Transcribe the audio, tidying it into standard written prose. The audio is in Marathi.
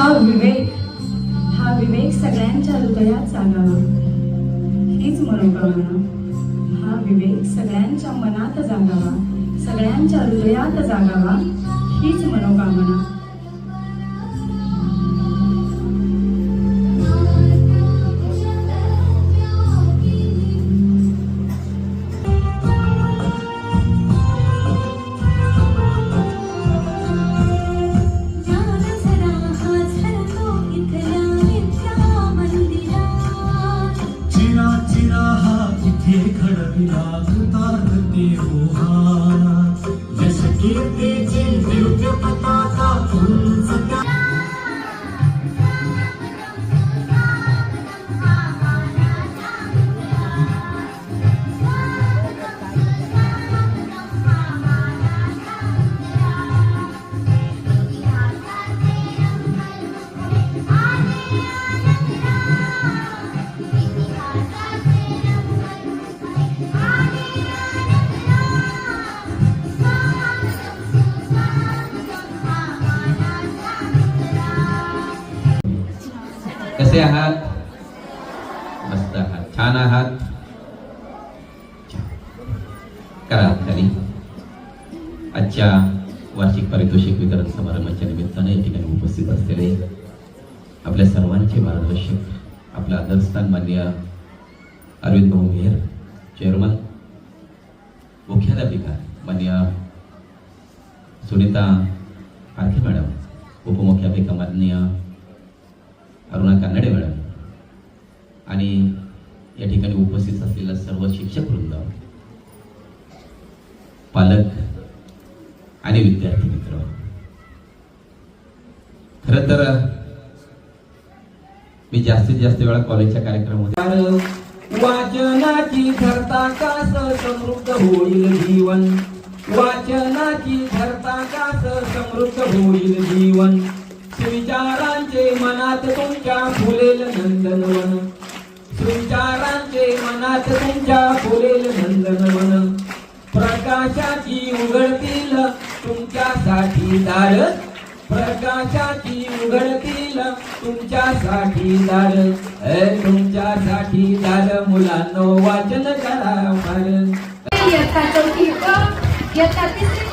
हा विवेक सगळ्यांच्या हृदयात जागावा हीच मनोकामना. हा विवेक सगळ्यांच्या मनात जागावा, सगळ्यांच्या हृदयात जागावा हीच मनोकामना. कसे आहात? मस्त आहात, छान आहात. करा खाली. आजच्या वार्षिक पारितोषिक वितरण समारंभाच्या निमित्ताने या ठिकाणी उपस्थित असलेले आपल्या सर्वांचे मार्गदर्शक, आपला आदरस्थान माननीय अरविंद भाऊ मेहर चेअरमन, मुख्याध्यापिका माननीय सुनीता आरखे मॅडम, उपमुख्याध्यापिका माननीय अरुणा कानडे मॅडम आणि या ठिकाणी उपस्थित असलेला सर्व शिक्षक वृंद, पालक आणि विद्यार्थी मित्र. खरं तर मी जास्तीत जास्त वेळा कॉलेजच्या कार्यक्रमामध्ये वाचनाची धरता कास समृद्ध होईल जीवन, वाचनाची धरता कास समृद्ध होईल जीवन, सुविचारांचे मनात तुमच्या फुलेल नंदनवन, सुविचारांचे मनात तुमच्या फुलेल नंदनवन, प्रकाशाची उघडतील तुमच्यासाठी दार, प्रकाशाची उघडतील तुमच्यासाठी दार, तुमच्यासाठी दार. मुलांनो वाचन करा फार. इयत्ता चौथी इयत्ता तिसरी